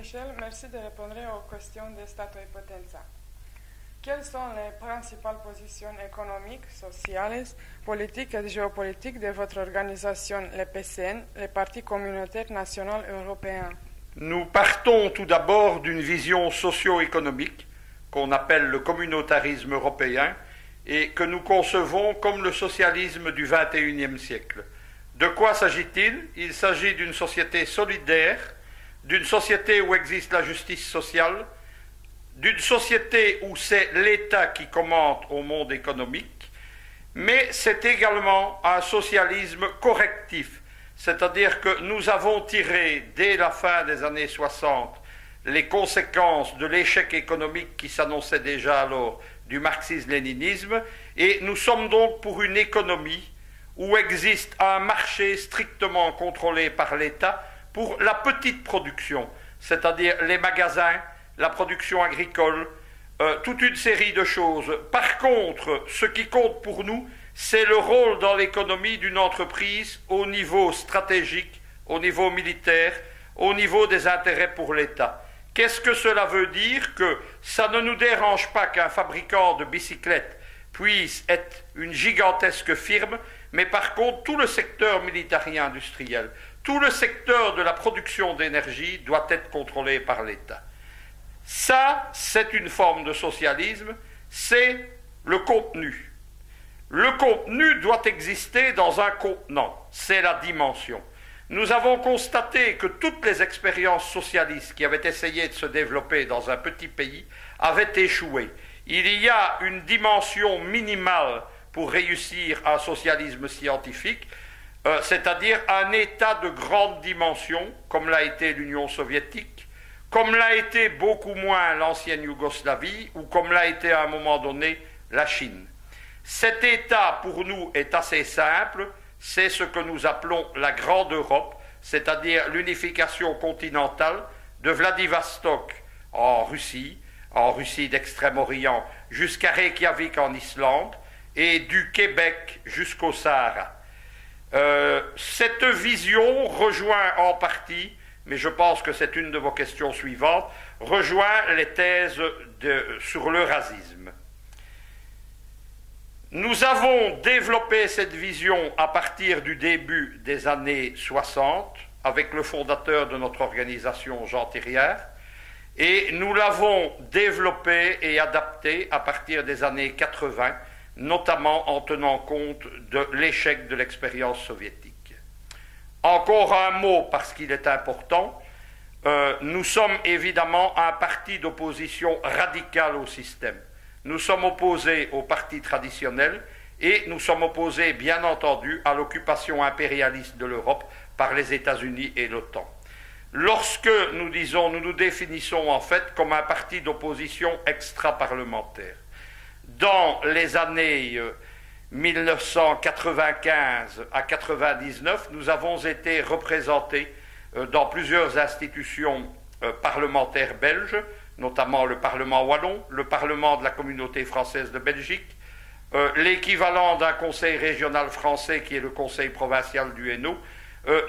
Michel, merci de répondre aux questions de Stato e Potenza. Quelles sont les principales positions économiques, sociales, politiques et géopolitiques de votre organisation, le PCN, le Parti communautaire national européen? Nous partons tout d'abord d'une vision socio-économique qu'on appelle le communautarisme européen et que nous concevons comme le socialisme du XXIe siècle. De quoi s'agit-il? Il s'agit d'une société solidaire, d'une société où existe la justice sociale, d'une société où c'est l'État qui commande au monde économique, mais c'est également un socialisme correctif, c'est-à-dire que nous avons tiré dès la fin des années 60 les conséquences de l'échec économique qui s'annonçait déjà alors du marxisme-léninisme, et nous sommes donc pour une économie où existe un marché strictement contrôlé par l'État pour la petite production, c'est-à-dire les magasins, la production agricole, toute une série de choses. Par contre, ce qui compte pour nous, c'est le rôle dans l'économie d'une entreprise au niveau stratégique, au niveau militaire, au niveau des intérêts pour l'État. Qu'est-ce que cela veut dire? Que ça ne nous dérange pas qu'un fabricant de bicyclettes puisse être une gigantesque firme, mais par contre, tout le secteur militaire et industriel, tout le secteur de la production d'énergie doit être contrôlé par l'État. Ça, c'est une forme de socialisme, c'est le contenu. Le contenu doit exister dans un contenant, c'est la dimension. Nous avons constaté que toutes les expériences socialistes qui avaient essayé de se développer dans un petit pays avaient échoué. Il y a une dimension minimale pour réussir un socialisme scientifique, c'est-à-dire un État de grande dimension, comme l'a été l'Union soviétique, comme l'a été beaucoup moins l'ancienne Yougoslavie, ou comme l'a été à un moment donné la Chine. Cet État, pour nous, est assez simple, c'est ce que nous appelons la Grande Europe, c'est-à-dire l'unification continentale de Vladivostok en Russie d'Extrême-Orient, jusqu'à Reykjavik en Islande, et du Québec jusqu'au Sahara. Cette vision rejoint en partie, mais je pense que c'est une de vos questions suivantes, rejoint les thèses sur l'eurasisme. Nous avons développé cette vision à partir du début des années 60, avec le fondateur de notre organisation, Jean Thiriard, et nous l'avons développée et adaptée à partir des années 80, notamment en tenant compte de l'échec de l'expérience soviétique. Encore un mot, parce qu'il est important, nous sommes évidemment un parti d'opposition radicale au système. Nous sommes opposés aux partis traditionnels et nous sommes opposés, bien entendu, à l'occupation impérialiste de l'Europe par les États-Unis et l'OTAN. Lorsque nous disons, nous nous définissons en fait comme un parti d'opposition extra-parlementaire. Dans les années 1995 à 1999, nous avons été représentés dans plusieurs institutions parlementaires belges, notamment le Parlement wallon, le Parlement de la Communauté française de Belgique, l'équivalent d'un conseil régional français qui est le conseil provincial du Hainaut.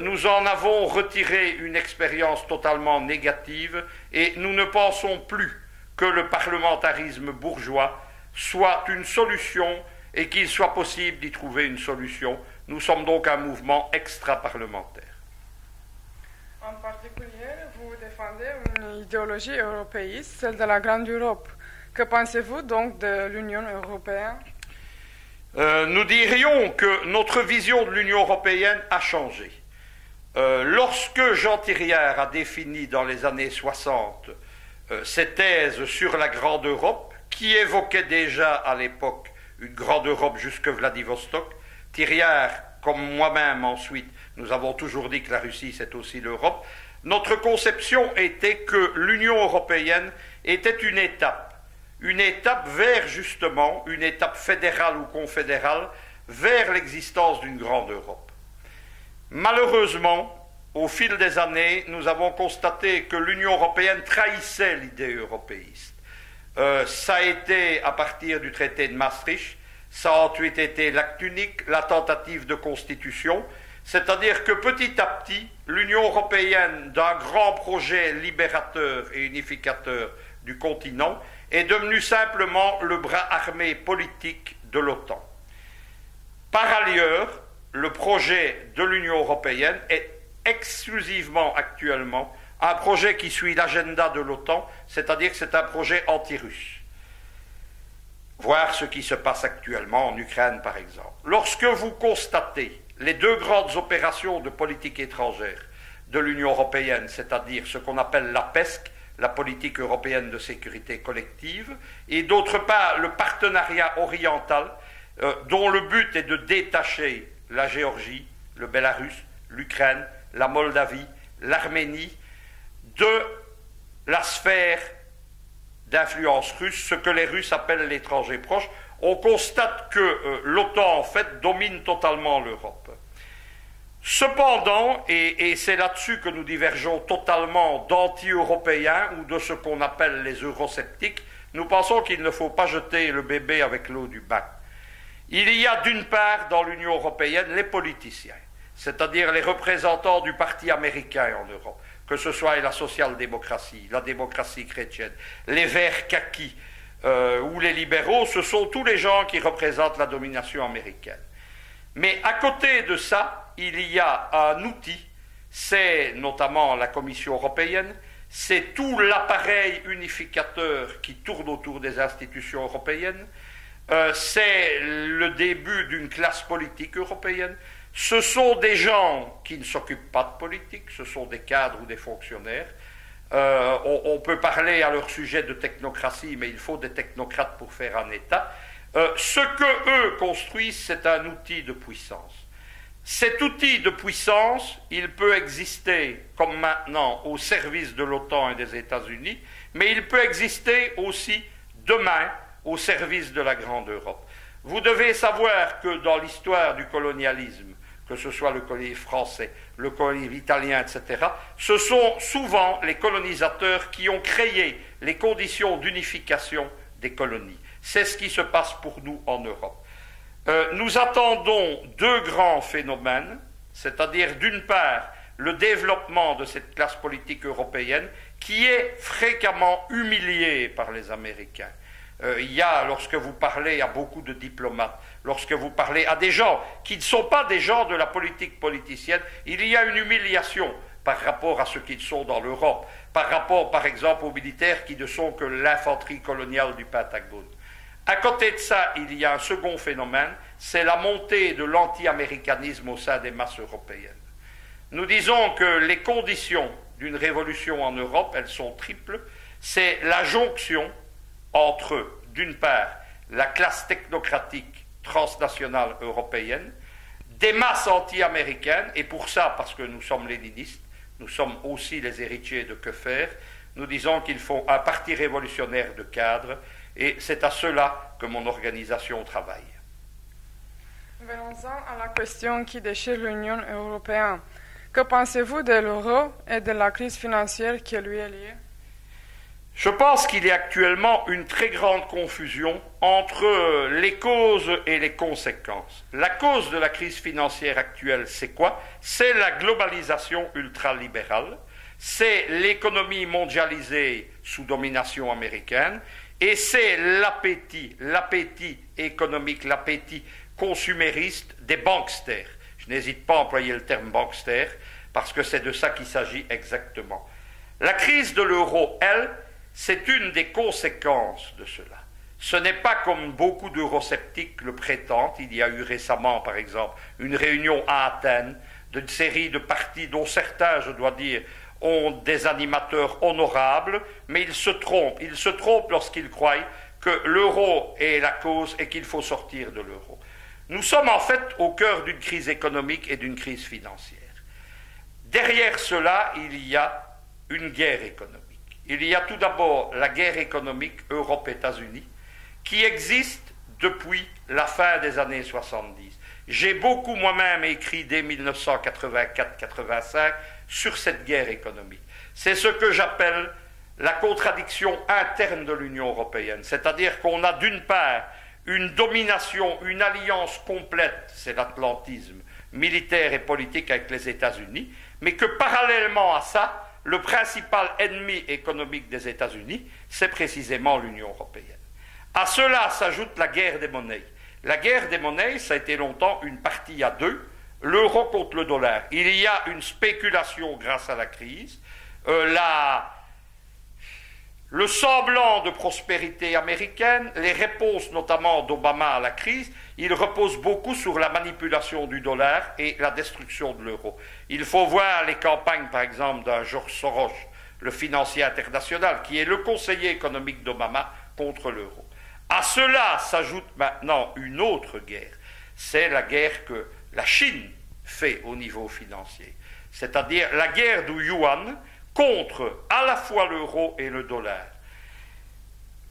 Nous en avons retiré une expérience totalement négative et nous ne pensons plus que le parlementarisme bourgeois soit une solution et qu'il soit possible d'y trouver une solution. Nous sommes donc un mouvement extra-parlementaire. En particulier, vous défendez une idéologie européiste, celle de la Grande Europe. Que pensez-vous donc de l'Union européenne? Nous dirions que notre vision de l'Union européenne a changé. Lorsque Jean Thiriard a défini dans les années 60 ses thèses sur la Grande Europe, qui évoquait déjà à l'époque une Grande Europe jusque Vladivostok, Thiriard, comme moi-même ensuite, nous avons toujours dit que la Russie c'est aussi l'Europe, notre conception était que l'Union européenne était une étape vers justement, une étape fédérale ou confédérale, vers l'existence d'une grande Europe. Malheureusement, au fil des années, nous avons constaté que l'Union européenne trahissait l'idée européiste. Ça a été à partir du traité de Maastricht, ça a ensuite été l'acte unique, la tentative de constitution, C'est-à-dire que petit à petit, l'Union européenne, d'un grand projet libérateur et unificateur du continent, est devenue simplement le bras armé politique de l'OTAN. Par ailleurs, le projet de l'Union européenne est exclusivement actuellement un projet qui suit l'agenda de l'OTAN, c'est-à-dire que c'est un projet anti-russe. Voir ce qui se passe actuellement en Ukraine, par exemple. Lorsque vous constatez les deux grandes opérations de politique étrangère de l'Union européenne, c'est-à-dire ce qu'on appelle la PESC, la politique européenne de sécurité collective, et d'autre part le partenariat oriental, dont le but est de détacher la Géorgie, le Bélarus, l'Ukraine, la Moldavie, l'Arménie, de la sphère d'influence russe, ce que les Russes appellent l'étranger proche. On constate que l'OTAN, en fait, domine totalement l'Europe. Cependant, et c'est là-dessus que nous divergeons totalement d'anti-européens ou de ce qu'on appelle les eurosceptiques, nous pensons qu'il ne faut pas jeter le bébé avec l'eau du bain. Il y a d'une part dans l'Union européenne les politiciens, c'est-à-dire les représentants du parti américain en Europe, que ce soit la social-démocratie, la démocratie chrétienne, les verts kakis ou les libéraux, ce sont tous les gens qui représentent la domination américaine. Mais à côté de ça, il y a un outil, c'est notamment la Commission européenne, c'est tout l'appareil unificateur qui tourne autour des institutions européennes, c'est le début d'une classe politique européenne. Ce sont des gens qui ne s'occupent pas de politique, ce sont des cadres ou des fonctionnaires. On peut parler à leur sujet de technocratie, mais il faut des technocrates pour faire un État. Ce que eux construisent, c'est un outil de puissance. Cet outil de puissance, il peut exister, comme maintenant, au service de l'OTAN et des États-Unis, mais il peut exister aussi demain au service de la grande Europe. Vous devez savoir que dans l'histoire du colonialisme, que ce soit le colonialisme français, le colonialisme italien, etc., ce sont souvent les colonisateurs qui ont créé les conditions d'unification des colonies. C'est ce qui se passe pour nous en Europe. Nous attendons deux grands phénomènes, c'est-à-dire d'une part le développement de cette classe politique européenne qui est fréquemment humiliée par les Américains. Il y a, lorsque vous parlez à beaucoup de diplomates, lorsque vous parlez à des gens qui ne sont pas des gens de la politique politicienne, il y a une humiliation par rapport à ce qu'ils sont dans l'Europe, par rapport par exemple aux militaires qui ne sont que l'infanterie coloniale du Pentagone. À côté de ça, il y a un second phénomène, c'est la montée de l'anti-américanisme au sein des masses européennes. Nous disons que les conditions d'une révolution en Europe, elles sont triples. C'est la jonction entre, d'une part, la classe technocratique transnationale européenne, des masses anti-américaines, et pour ça, parce que nous sommes léninistes, nous sommes aussi les héritiers de Que faire, nous disons qu'il faut un parti révolutionnaire de cadres, et c'est à cela que mon organisation travaille. Venons-en à la question qui déchire l'Union européenne. Que pensez-vous de l'euro et de la crise financière qui lui est liée? Je pense qu'il y a actuellement une très grande confusion entre les causes et les conséquences. La cause de la crise financière actuelle, c'est quoi? C'est la globalisation ultralibérale, c'est l'économie mondialisée sous domination américaine, et c'est l'appétit économique, l'appétit consumériste des banksters. Je n'hésite pas à employer le terme bankster, parce que c'est de ça qu'il s'agit exactement. La crise de l'euro, elle, c'est une des conséquences de cela. Ce n'est pas comme beaucoup d'eurosceptiques le prétendent. Il y a eu récemment, par exemple, une réunion à Athènes d'une série de partis dont certains, je dois dire, ont des animateurs honorables, mais ils se trompent. Ils se trompent lorsqu'ils croient que l'euro est la cause et qu'il faut sortir de l'euro. Nous sommes en fait au cœur d'une crise économique et d'une crise financière. Derrière cela, il y a une guerre économique. Il y a tout d'abord la guerre économique Europe-États-Unis qui existe depuis la fin des années 70. J'ai beaucoup moi-même écrit dès 1984-85 sur cette guerre économique. C'est ce que j'appelle la contradiction interne de l'Union européenne. C'est-à-dire qu'on a d'une part une domination, une alliance complète, c'est l'atlantisme, militaire et politique avec les États-Unis, mais que parallèlement à ça, le principal ennemi économique des États-Unis, c'est précisément l'Union européenne. À cela s'ajoute la guerre des monnaies. La guerre des monnaies, ça a été longtemps une partie à deux, l'euro contre le dollar. Il y a une spéculation grâce à la crise, le semblant de prospérité américaine, les réponses notamment d'Obama à la crise, il repose beaucoup sur la manipulation du dollar et la destruction de l'euro. Il faut voir les campagnes, par exemple, d'un George Soros, le financier international, qui est le conseiller économique d'Obama contre l'euro. À cela s'ajoute maintenant une autre guerre. C'est la guerre que la Chine fait au niveau financier. C'est-à-dire la guerre du yuan contre à la fois l'euro et le dollar.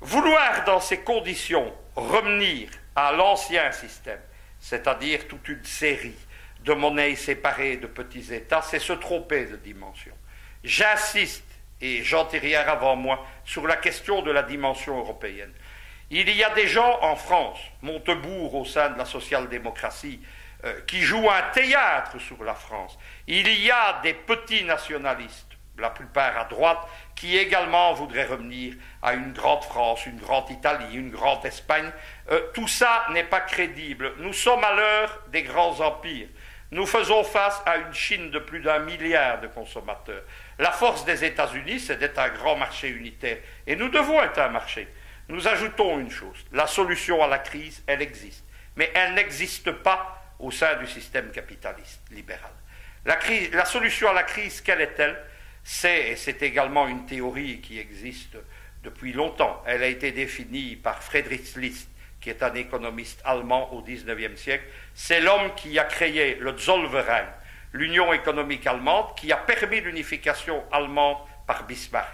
Vouloir dans ces conditions revenir à l'ancien système, c'est-à-dire toute une série de monnaies séparées de petits États, c'est se tromper de dimension. J'insiste, et Jean Thirière avant moi, sur la question de la dimension européenne. Il y a des gens en France, Montebourg au sein de la social-démocratie, qui jouent un théâtre sur la France. Il y a des petits nationalistes, la plupart à droite, qui également voudraient revenir à une grande France, une grande Italie, une grande Espagne. Tout ça n'est pas crédible. Nous sommes à l'heure des grands empires. Nous faisons face à une Chine de plus d'1 milliard de consommateurs. La force des États-Unis, c'est d'être un grand marché unitaire. Et nous devons être un marché. Nous ajoutons une chose. La solution à la crise, elle existe. Mais elle n'existe pas au sein du système capitaliste libéral. La solution à la crise, quelle est-elle? C'est également une théorie qui existe depuis longtemps. Elle a été définie par Friedrich List, qui est un économiste allemand au XIXe siècle. C'est l'homme qui a créé le Zollverein, l'Union économique allemande, qui a permis l'unification allemande par Bismarck.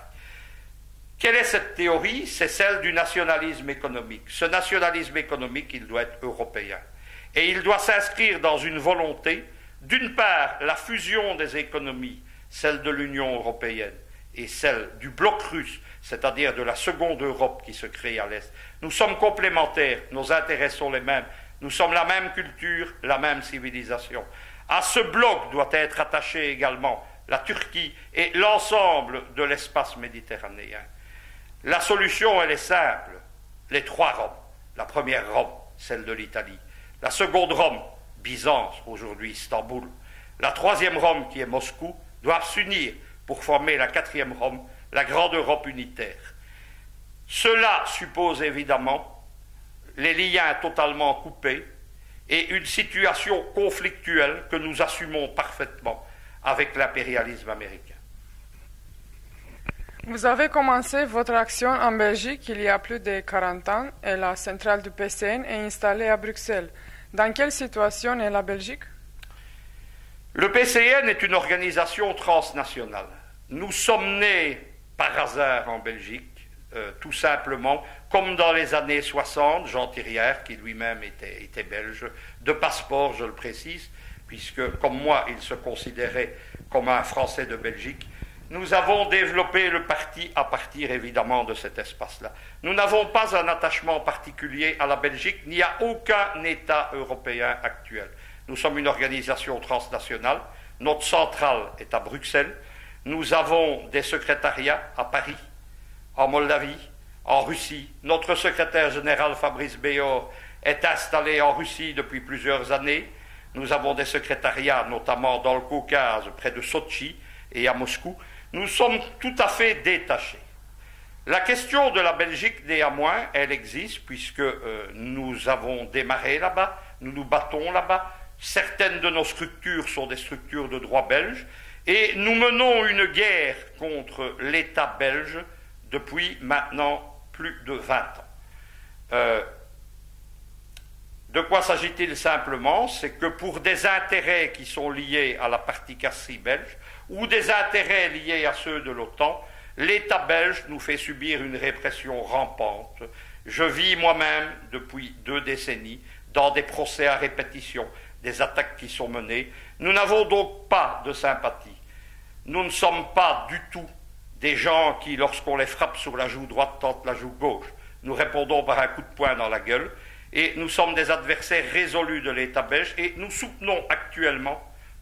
Quelle est cette théorie? C'est celle du nationalisme économique. Ce nationalisme économique, il doit être européen. Et il doit s'inscrire dans une volonté, d'une part, la fusion des économies, celle de l'Union européenne et celle du bloc russe, c'est-à-dire de la seconde Europe qui se crée à l'Est. Nous sommes complémentaires, nos intérêts sont les mêmes, nous sommes la même culture, la même civilisation. À ce bloc doit être attaché également la Turquie et l'ensemble de l'espace méditerranéen. La solution, elle est simple, les trois Roms. La première Rome, celle de l'Italie. La seconde Rome, Byzance, aujourd'hui Istanbul. La troisième Rome, qui est Moscou, doivent s'unir pour former la quatrième Rome, la grande Europe unitaire. Cela suppose évidemment les liens totalement coupés et une situation conflictuelle que nous assumons parfaitement avec l'impérialisme américain. Vous avez commencé votre action en Belgique il y a plus de 40 ans et la centrale du PCN est installée à Bruxelles. Dans quelle situation est la Belgique? Le PCN est une organisation transnationale. Nous sommes nés par hasard en Belgique, tout simplement, comme dans les années 60, Jean Thirière, qui lui-même était belge, de passeport, je le précise, puisque, comme moi, il se considérait comme un Français de Belgique. Nous avons développé le parti à partir, évidemment, de cet espace-là. Nous n'avons pas un attachement particulier à la Belgique, ni à aucun État européen actuel. Nous sommes une organisation transnationale. Notre centrale est à Bruxelles. Nous avons des secrétariats à Paris, en Moldavie, en Russie. Notre secrétaire général, Fabrice Béor, est installé en Russie depuis plusieurs années. Nous avons des secrétariats, notamment dans le Caucase, près de Sotchi et à Moscou. Nous sommes tout à fait détachés. La question de la Belgique, néanmoins, elle existe puisque nous avons démarré là-bas, nous nous battons là-bas. Certaines de nos structures sont des structures de droit belge et nous menons une guerre contre l'État belge depuis maintenant plus de 20 ans. De quoi s'agit-il simplement? C'est que pour des intérêts qui sont liés à la particasserie belge ou des intérêts liés à ceux de l'OTAN, l'État belge nous fait subir une répression rampante. Je vis moi-même depuis 2 décennies dans des procès à répétition, des attaques qui sont menées. Nous n'avons donc pas de sympathie. Nous ne sommes pas du tout des gens qui, lorsqu'on les frappe sur la joue droite, tentent la joue gauche. Nous répondons par un coup de poing dans la gueule. et nous sommes des adversaires résolus de l'État belge et nous soutenons actuellement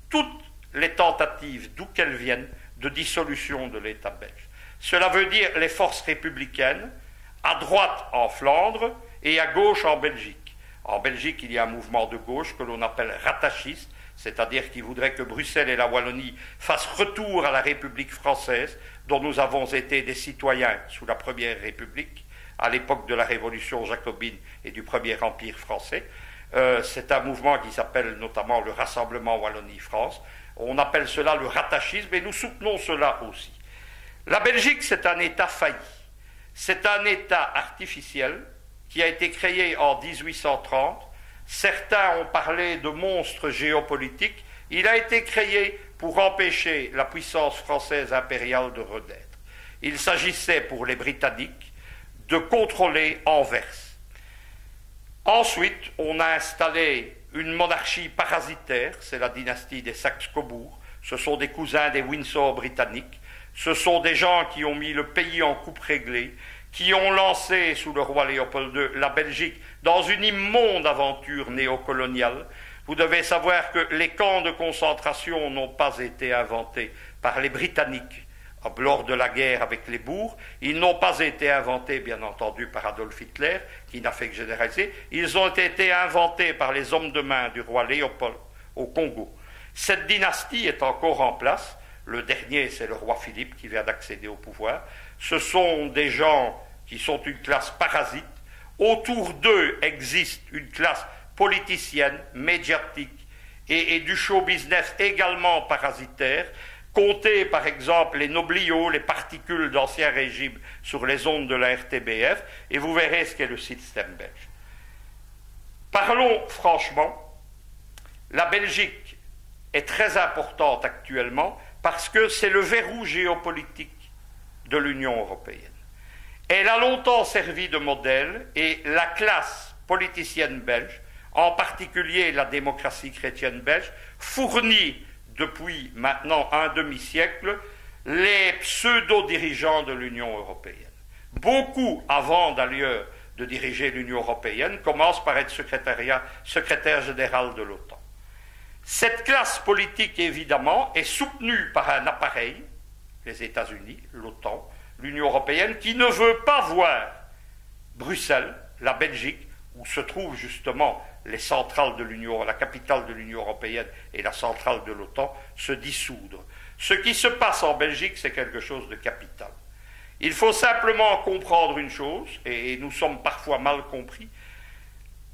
toutes les tentatives, d'où qu'elles viennent, de dissolution de l'État belge. Cela veut dire les forces républicaines, à droite en Flandre et à gauche en Belgique. En Belgique, il y a un mouvement de gauche que l'on appelle rattachiste, c'est-à-dire qui voudrait que Bruxelles et la Wallonie fassent retour à la République française, dont nous avons été des citoyens sous la Première République, à l'époque de la Révolution jacobine et du Premier Empire français. C'est un mouvement qui s'appelle notamment le Rassemblement Wallonie-France. On appelle cela le rattachisme et nous soutenons cela aussi. La Belgique, c'est un État failli. C'est un État artificiel qui a été créé en 1830. Certains ont parlé de monstre géopolitique. Il a été créé pour empêcher la puissance française impériale de renaître. Il s'agissait pour les Britanniques de contrôler Anvers. Ensuite, on a installé une monarchie parasitaire, c'est la dynastie des Saxe-Cobourg. Ce sont des cousins des Windsor britanniques. Ce sont des gens qui ont mis le pays en coupe réglée, qui ont lancé, sous le roi Léopold II, la Belgique dans une immonde aventure néocoloniale. Vous devez savoir que les camps de concentration n'ont pas été inventés par les Britanniques lors de la guerre avec les bourgs. Ils n'ont pas été inventés, bien entendu, par Adolf Hitler, qui n'a fait que généraliser. Ils ont été inventés par les hommes de main du roi Léopold au Congo. Cette dynastie est encore en place. Le dernier, c'est le roi Philippe, qui vient d'accéder au pouvoir. Ce sont des gens qui sont une classe parasite. Autour d'eux existe une classe politicienne, médiatique et du show business également parasitaire. Comptez par exemple les nobliaux, les particules d'ancien régime sur les ondes de la RTBF et vous verrez ce qu'est le système belge. Parlons franchement, la Belgique est très importante actuellement parce que c'est le verrou géopolitique de l'Union européenne. Elle a longtemps servi de modèle et la classe politicienne belge, en particulier la démocratie chrétienne belge, fournit depuis maintenant un demi-siècle les pseudo-dirigeants de l'Union européenne. Beaucoup, avant d'ailleurs de diriger l'Union européenne, commencent par être secrétaire général de l'OTAN. Cette classe politique, évidemment, est soutenue par un appareil, les États-Unis, l'OTAN, l'Union européenne, qui ne veut pas voir Bruxelles, la Belgique, où se trouvent justement les centrales de l'Union, la capitale de l'Union européenne et la centrale de l'OTAN, se dissoudre. Ce qui se passe en Belgique, c'est quelque chose de capital. Il faut simplement comprendre une chose, et nous sommes parfois mal compris,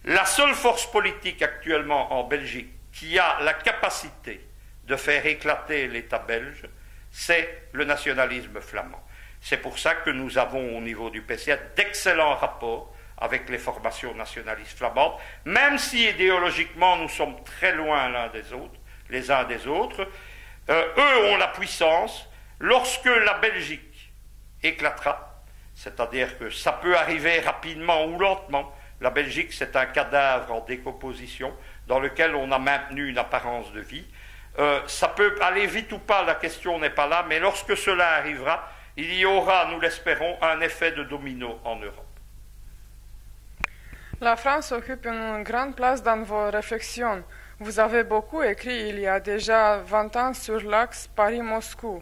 la seule force politique actuellement en Belgique qui a la capacité de faire éclater l'État belge, c'est le nationalisme flamand. C'est pour ça que nous avons au niveau du PCA d'excellents rapports avec les formations nationalistes flamandes, même si idéologiquement nous sommes très loin les uns des autres. Eux ont la puissance. Lorsque la Belgique éclatera, c'est-à-dire que ça peut arriver rapidement ou lentement, la Belgique c'est un cadavre en décomposition dans lequel on a maintenu une apparence de vie. Ça peut aller vite ou pas, la question n'est pas là, mais lorsque cela arrivera, il y aura, nous l'espérons, un effet de domino en Europe. La France occupe une grande place dans vos réflexions. Vous avez beaucoup écrit il y a déjà 20 ans sur l'axe Paris-Moscou,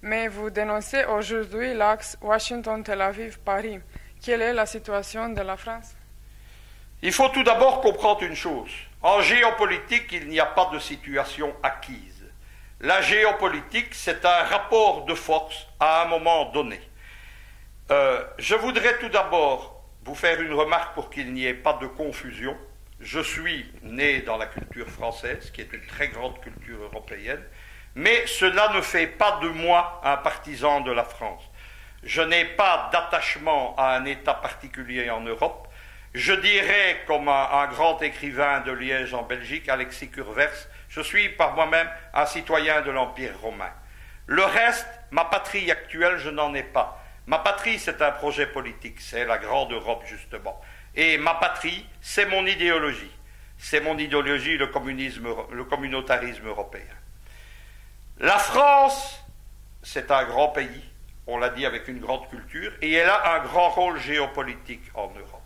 mais vous dénoncez aujourd'hui l'axe Washington-Tel Aviv-Paris. Quelle est la situation de la France? Il faut tout d'abord comprendre une chose. En géopolitique, il n'y a pas de situation acquise. La géopolitique, c'est un rapport de force à un moment donné. Je voudrais tout d'abord vous faire une remarque pour qu'il n'y ait pas de confusion. Je suis né dans la culture française, qui est une très grande culture européenne, mais cela ne fait pas de moi un partisan de la France. Je n'ai pas d'attachement à un État particulier en Europe. Je dirais, comme un grand écrivain de Liège en Belgique, Alexis Curvers, je suis par moi-même un citoyen de l'Empire romain. Le reste, ma patrie actuelle, je n'en ai pas. Ma patrie, c'est un projet politique, c'est la grande Europe, justement. Et ma patrie, c'est mon idéologie. C'est mon idéologie, le communautarisme européen. La France, c'est un grand pays, on l'a dit avec une grande culture, et elle a un grand rôle géopolitique en Europe.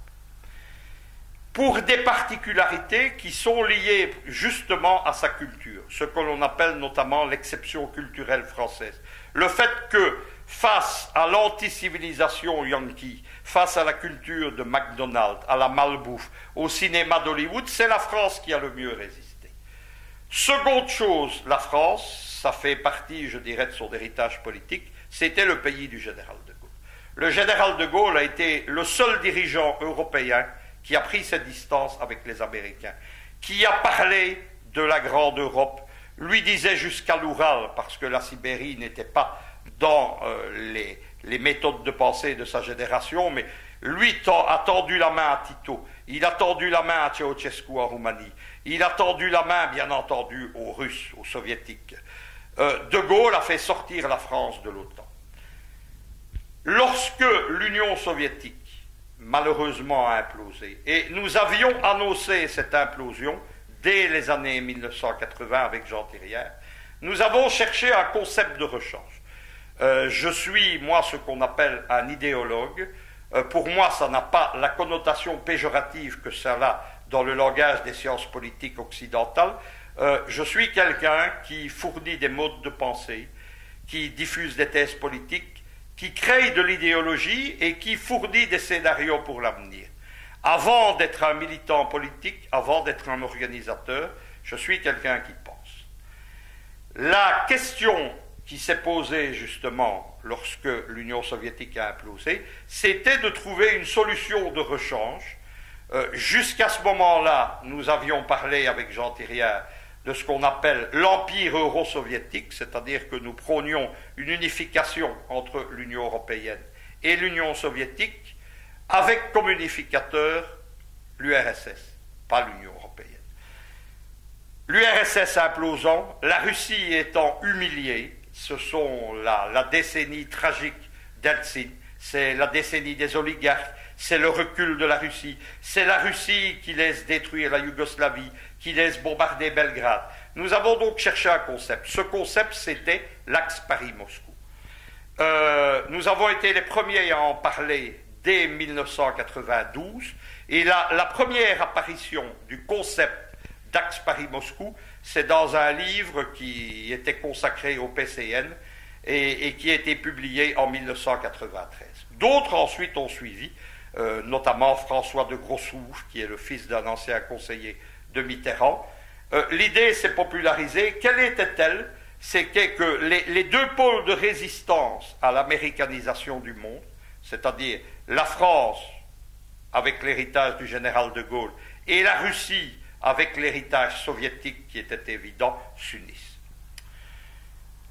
pour des particularités qui sont liées justement à sa culture, ce que l'on appelle notamment l'exception culturelle française. Le fait que, face à l'anti-civilisation yankee, face à la culture de McDonald's, à la malbouffe, au cinéma d'Hollywood, c'est la France qui a le mieux résisté. Seconde chose, la France, ça fait partie, je dirais, de son héritage politique, c'était le pays du général de Gaulle. Le général de Gaulle a été le seul dirigeant européen qui a pris ses distances avec les Américains, qui a parlé de la grande Europe, lui disait jusqu'à l'Oural, parce que la Sibérie n'était pas dans les méthodes de pensée de sa génération, mais lui a tendu la main à Tito, il a tendu la main à Ceausescu en Roumanie, il a tendu la main, bien entendu, aux Russes, aux Soviétiques. De Gaulle a fait sortir la France de l'OTAN. Lorsque l'Union soviétique malheureusement a implosé. Et nous avions annoncé cette implosion dès les années 1980 avec Jean Thirière. Nous avons cherché un concept de rechange. Je suis, moi, ce qu'on appelle un idéologue. Pour moi, ça n'a pas la connotation péjorative que ça a dans le langage des sciences politiques occidentales. Je suis quelqu'un qui fournit des modes de pensée, qui diffuse des thèses politiques, qui crée de l'idéologie et qui fournit des scénarios pour l'avenir. Avant d'être un militant politique, avant d'être un organisateur, je suis quelqu'un qui pense. La question qui s'est posée justement lorsque l'Union soviétique a implosé, c'était de trouver une solution de rechange. Jusqu'à ce moment-là, nous avions parlé avec Jean Thirière de ce qu'on appelle l'empire euro-soviétique, c'est-à-dire que nous prônions une unification entre l'Union européenne et l'Union soviétique, avec comme unificateur l'URSS, pas l'Union européenne. L'URSS implosant, la Russie étant humiliée, ce sont la décennie tragique d'Eltsine, c'est la décennie des oligarques, c'est le recul de la Russie, c'est la Russie qui laisse détruire la Yougoslavie, qui laisse bombarder Belgrade. Nous avons donc cherché un concept. Ce concept, c'était l'axe Paris-Moscou. Nous avons été les premiers à en parler dès 1992, et la première apparition du concept d'axe Paris-Moscou, c'est dans un livre qui était consacré au PCN et qui a été publié en 1993. D'autres ensuite ont suivi, notamment François de Grossouche, qui est le fils d'un ancien conseiller de Mitterrand. L'idée s'est popularisée. Quelle était-elle? C'était que les deux pôles de résistance à l'américanisation du monde, c'est-à-dire la France avec l'héritage du général de Gaulle et la Russie avec l'héritage soviétique qui était évident, s'unissent.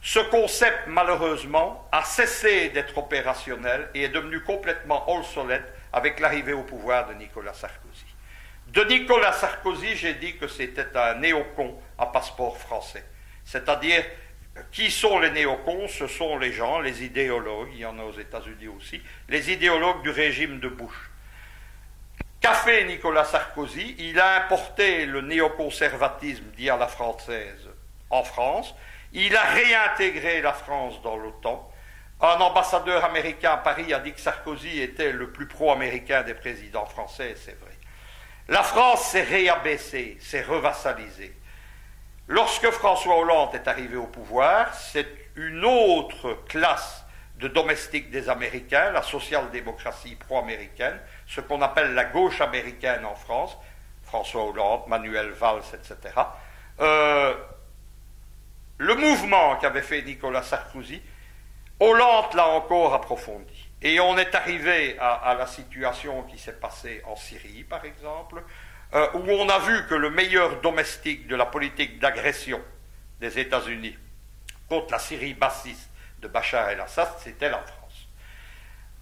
Ce concept, malheureusement, a cessé d'être opérationnel et est devenu complètement obsolète avec l'arrivée au pouvoir de Nicolas Sarkozy. De Nicolas Sarkozy, j'ai dit que c'était un néocon à passeport français. C'est-à-dire, qui sont les néocons? Ce sont les gens, les idéologues, il y en a aux États-Unis aussi, les idéologues du régime de Bush. Qu'a fait Nicolas Sarkozy? Il a importé le néoconservatisme dit à la française en France. Il a réintégré la France dans l'OTAN. Un ambassadeur américain à Paris a dit que Sarkozy était le plus pro-américain des présidents français, et c'est vrai. La France s'est réabaissée, s'est revassalisée. Lorsque François Hollande est arrivé au pouvoir, c'est une autre classe de domestiques des Américains, la social-démocratie pro-américaine, ce qu'on appelle la gauche américaine en France, François Hollande, Manuel Valls, etc. Le mouvement qu'avait fait Nicolas Sarkozy, Hollande l'a encore approfondi. Et on est arrivé à la situation qui s'est passée en Syrie, par exemple, où on a vu que le meilleur domestique de la politique d'agression des États-Unis contre la Syrie bassiste de Bachar el-Assad, c'était la France.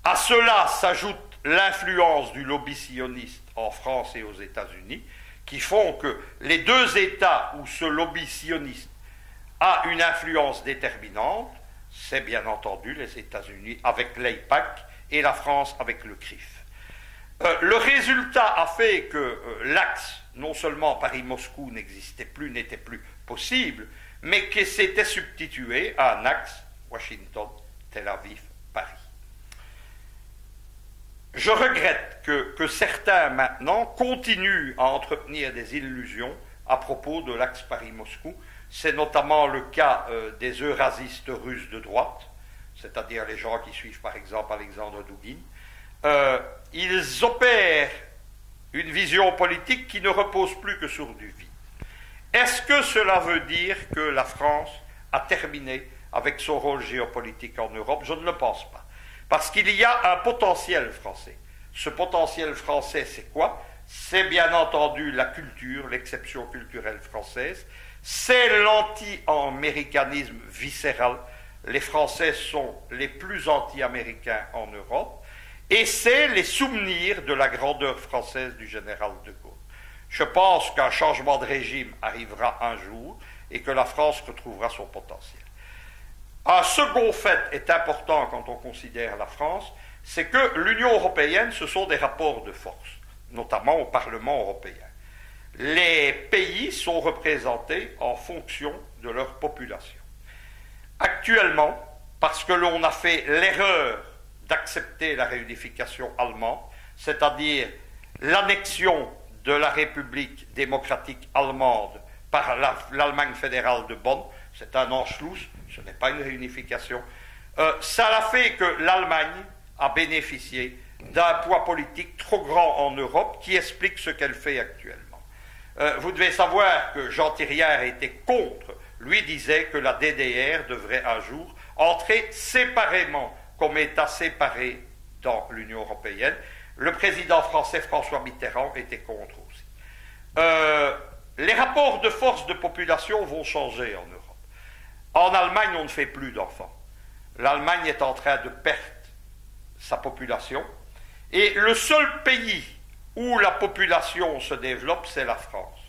À cela s'ajoute l'influence du lobby sioniste en France et aux États-Unis, qui font que les deux États où ce lobby sioniste a une influence déterminante, c'est bien entendu les États-Unis avec l'AIPAC et la France avec le CRIF. Le résultat a fait que l'axe, non seulement Paris-Moscou n'existait plus, n'était plus possible, mais que s'était substitué à un axe Washington, Tel Aviv, Paris. Je regrette que certains maintenant continuent à entretenir des illusions à propos de l'axe Paris-Moscou. C'est notamment le cas des eurasistes russes de droite, c'est-à-dire les gens qui suivent par exemple Alexandre Douguine. Ils opèrent une vision politique qui ne repose plus que sur du vide. Est-ce que cela veut dire que la France a terminé avec son rôle géopolitique en Europe? Je ne le pense pas. Parce qu'il y a un potentiel français. Ce potentiel français, c'est quoi? C'est bien entendu la culture, l'exception culturelle française. C'est l'anti-américanisme viscéral. Les Français sont les plus anti-américains en Europe. Et c'est les souvenirs de la grandeur française du général de Gaulle. Je pense qu'un changement de régime arrivera un jour et que la France retrouvera son potentiel. Un second fait est important quand on considère la France, c'est que l'Union européenne, ce sont des rapports de force, notamment au Parlement européen. Les pays sont représentés en fonction de leur population. Actuellement, parce que l'on a fait l'erreur d'accepter la réunification allemande, c'est-à-dire l'annexion de la République démocratique allemande par l'Allemagne fédérale de Bonn, c'est un Anschluss, ce n'est pas une réunification, ça a fait que l'Allemagne a bénéficié d'un poids politique trop grand en Europe qui explique ce qu'elle fait actuellement. Vous devez savoir que Jean Thiriard était contre, lui disait que la DDR devrait un jour entrer séparément comme État séparé dans l'Union européenne. Le président français François Mitterrand était contre aussi. Les rapports de force de population vont changer en Europe. En Allemagne, on ne fait plus d'enfants. L'Allemagne est en train de perdre sa population. Et le seul pays où la population se développe, c'est la France.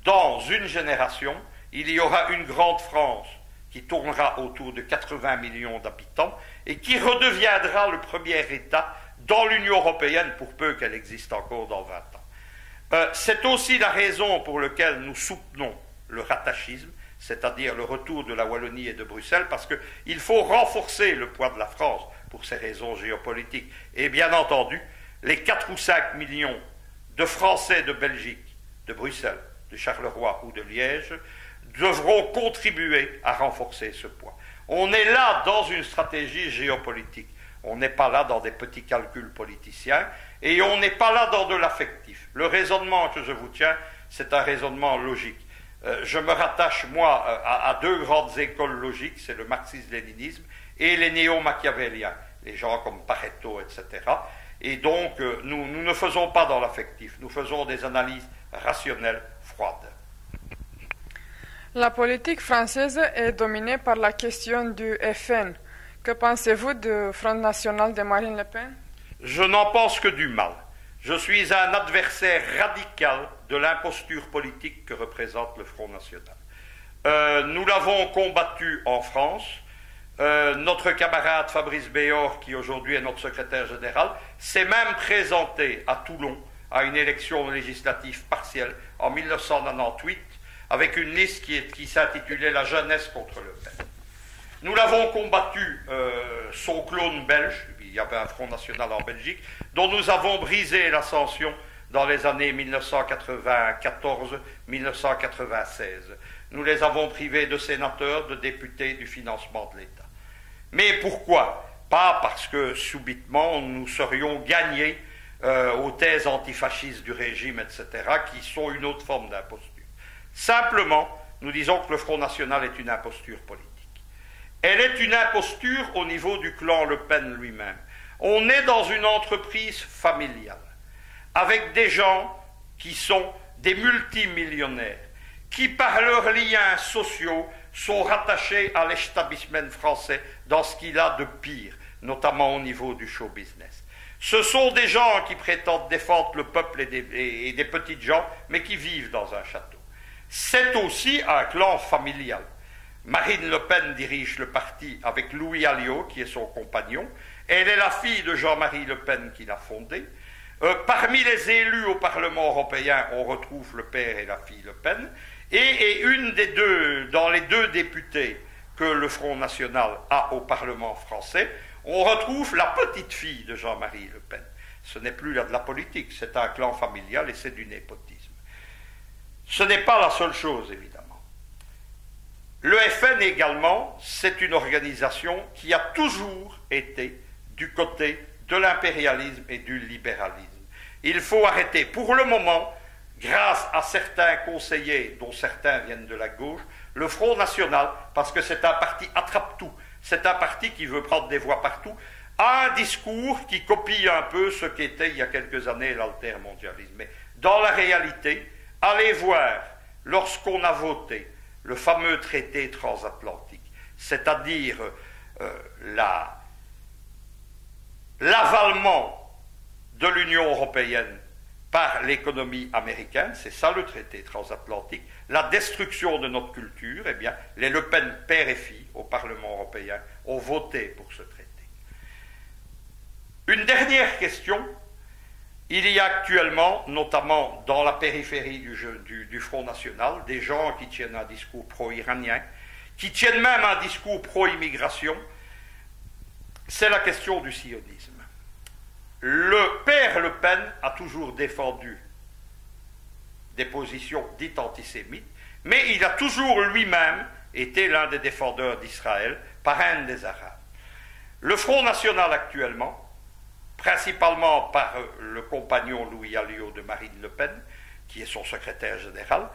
Dans une génération, il y aura une grande France qui tournera autour de 80 millions d'habitants et qui redeviendra le premier État dans l'Union européenne pour peu qu'elle existe encore dans 20 ans. C'est aussi la raison pour laquelle nous soutenons le rattachisme, c'est-à-dire le retour de la Wallonie et de Bruxelles, parce qu'il faut renforcer le poids de la France pour ces raisons géopolitiques. Et bien entendu, les 4 ou 5 millions de Français de Belgique, de Bruxelles, de Charleroi ou de Liège devront contribuer à renforcer ce poids. On est là dans une stratégie géopolitique. On n'est pas là dans des petits calculs politiciens et on n'est pas là dans de l'affectif. Le raisonnement que je vous tiens, c'est un raisonnement logique. Je me rattache, moi, à 2 grandes écoles logiques, c'est le marxisme-léninisme et les néo-machiavéliens, les gens comme Pareto, etc. Et donc, nous ne faisons pas dans l'affectif, nous faisons des analyses rationnelles, froides. La politique française est dominée par la question du FN. Que pensez-vous du Front National de Marine Le Pen? Je n'en pense que du mal. Je suis un adversaire radical de l'imposture politique que représente le Front National. Nous l'avons combattu en France. Notre camarade Fabrice Béor, qui aujourd'hui est notre secrétaire général, s'est même présenté à Toulon à une élection législative partielle en 1998 avec une liste qui s'intitulait La jeunesse contre Le Pen. Nous l'avons combattu, son clone belge, il y avait un Front National en Belgique, dont nous avons brisé l'ascension dans les années 1994-1996. Nous les avons privés de sénateurs, de députés, du financement de l'État. Mais pourquoi? Pas parce que subitement nous serions gagnés aux thèses antifascistes du régime, etc., qui sont une autre forme d'imposture. Simplement, nous disons que le Front National est une imposture politique. Elle est une imposture au niveau du clan Le Pen lui-même. On est dans une entreprise familiale, avec des gens qui sont des multimillionnaires, qui par leurs liens sociaux sont rattachés à l'établissement français dans ce qu'il a de pire, notamment au niveau du show business. Ce sont des gens qui prétendent défendre le peuple et des petites gens, mais qui vivent dans un château. C'est aussi un clan familial. Marine Le Pen dirige le parti avec Louis Alliot, qui est son compagnon. Elle est la fille de Jean-Marie Le Pen qui l'a fondé. Parmi les élus au Parlement européen, on retrouve le père et la fille Le Pen. Et une des deux, dans les 2 députés que le Front National a au Parlement français, on retrouve la petite fille de Jean-Marie Le Pen. Ce n'est plus là de la politique, c'est un clan familial et c'est du népotisme. Ce n'est pas la seule chose, évidemment. Le FN également, c'est une organisation qui a toujours été du côté de l'impérialisme et du libéralisme. Il faut arrêter. Pour le moment, grâce à certains conseillers, dont certains viennent de la gauche, le Front National, parce que c'est un parti attrape-tout, c'est un parti qui veut prendre des voix partout, a un discours qui copie un peu ce qu'était il y a quelques années l'altermondialisme. Mais dans la réalité, allez voir, lorsqu'on a voté le fameux traité transatlantique, c'est-à-dire l'avalement de l'Union européenne par l'économie américaine, c'est ça le traité transatlantique, la destruction de notre culture, eh bien, les Le Pen, père et fille, au Parlement européen, ont voté pour ce traité. Une dernière question. Il y a actuellement, notamment dans la périphérie du Front National, des gens qui tiennent un discours pro-iranien, qui tiennent même un discours pro-immigration. C'est la question du sionisme. Le père Le Pen a toujours défendu des positions dites antisémites, mais il a toujours lui-même été l'un des défendeurs d'Israël, parrain des Arabes. Le Front National actuellement, principalement par le compagnon Louis Alliot de Marine Le Pen, qui est son secrétaire général,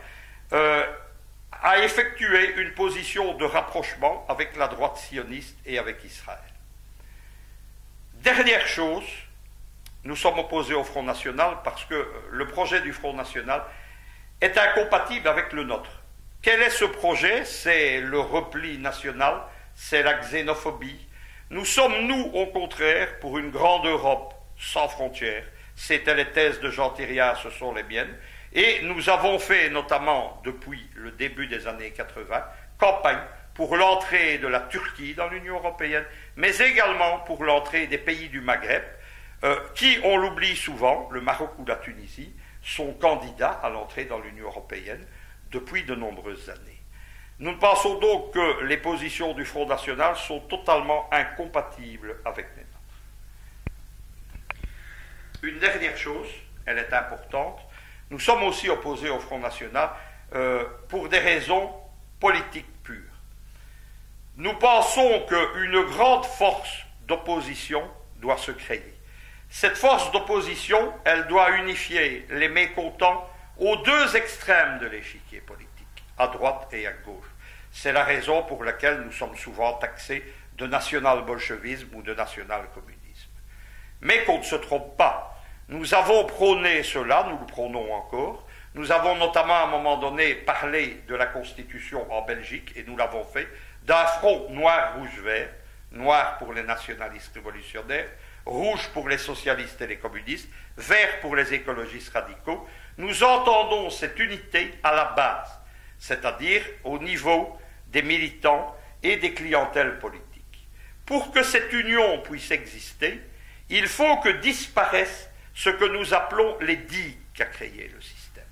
a effectué une position de rapprochement avec la droite sioniste et avec Israël. Dernière chose, nous sommes opposés au Front National parce que le projet du Front National est incompatible avec le nôtre. Quel est ce projet? C'est le repli national, c'est la xénophobie. Nous sommes, nous, au contraire, pour une grande Europe sans frontières. C'était les thèses de Jean Thiriard, ce sont les miennes. Et nous avons fait, notamment depuis le début des années 80, campagne pour l'entrée de la Turquie dans l'Union européenne, mais également pour l'entrée des pays du Maghreb, qui, on l'oublie souvent, le Maroc ou la Tunisie, sont candidats à l'entrée dans l'Union européenne depuis de nombreuses années. Nous pensons donc que les positions du Front National sont totalement incompatibles avec les nôtres. Une dernière chose, elle est importante, nous sommes aussi opposés au Front National pour des raisons politiques pures. Nous pensons qu'une grande force d'opposition doit se créer. Cette force d'opposition, elle doit unifier les mécontents aux deux extrêmes de l'échiquier politique, à droite et à gauche. C'est la raison pour laquelle nous sommes souvent taxés de national-bolchevisme ou de national-communisme. Mais qu'on ne se trompe pas, nous avons prôné cela, nous le prônons encore. Nous avons notamment à un moment donné parlé de la Constitution en Belgique, et nous l'avons fait, d'un front noir-rouge-vert, noir pour les nationalistes révolutionnaires, rouge pour les socialistes et les communistes, vert pour les écologistes radicaux. Nous entendons cette unité à la base, c'est-à-dire au niveau des militants et des clientèles politiques. Pour que cette union puisse exister, il faut que disparaissent ce que nous appelons les digues qu'a créé le système.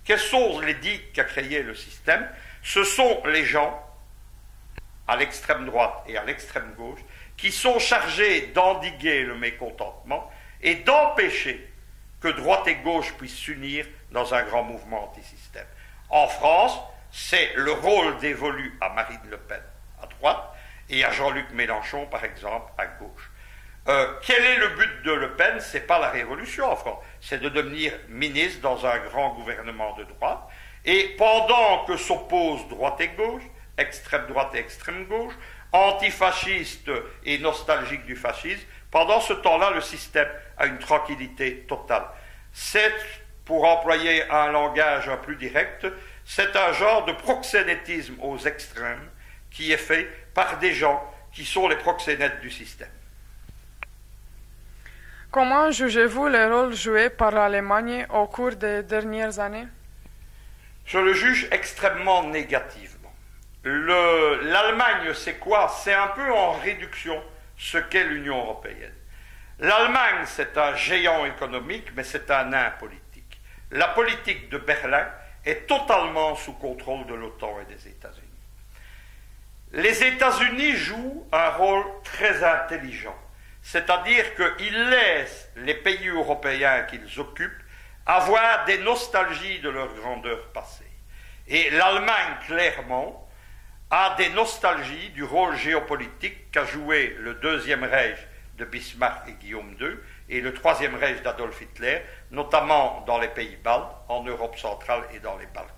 Quels sont les digues qu'a créé le système? Ce sont les gens, à l'extrême droite et à l'extrême gauche, qui sont chargés d'endiguer le mécontentement et d'empêcher que droite et gauche puissent s'unir dans un grand mouvement antisystème. En France, c'est le rôle dévolu à Marine Le Pen à droite et à Jean-Luc Mélenchon, par exemple, à gauche. Quel est le but de Le Pen? Ce n'est pas la révolution en France, c'est de devenir ministre dans un grand gouvernement de droite. Et pendant que s'opposent droite et gauche, extrême droite et extrême gauche, antifascistes et nostalgiques du fascisme, pendant ce temps-là, le système a une tranquillité totale. C'est, pour employer un langage un plus direct, c'est un genre de proxénétisme aux extrêmes qui est fait par des gens qui sont les proxénètes du système. Comment jugez-vous le rôle joué par l'Allemagne au cours des dernières années? Je le juge extrêmement négativement. L'Allemagne, c'est quoi? C'est un peu en réduction ce qu'est l'Union européenne. L'Allemagne, c'est un géant économique, mais c'est un nain politique. La politique de Berlin est totalement sous contrôle de l'OTAN et des États-Unis. Les États-Unis jouent un rôle très intelligent. c'est-à-dire qu'ils laissent les pays européens qu'ils occupent avoir des nostalgies de leur grandeur passée. Et l'Allemagne, clairement, a des nostalgies du rôle géopolitique qu'a joué le Deuxième Reich de Bismarck et Guillaume II et le Troisième Reich d'Adolf Hitler, notamment dans les pays baltes, en Europe centrale et dans les Balkans.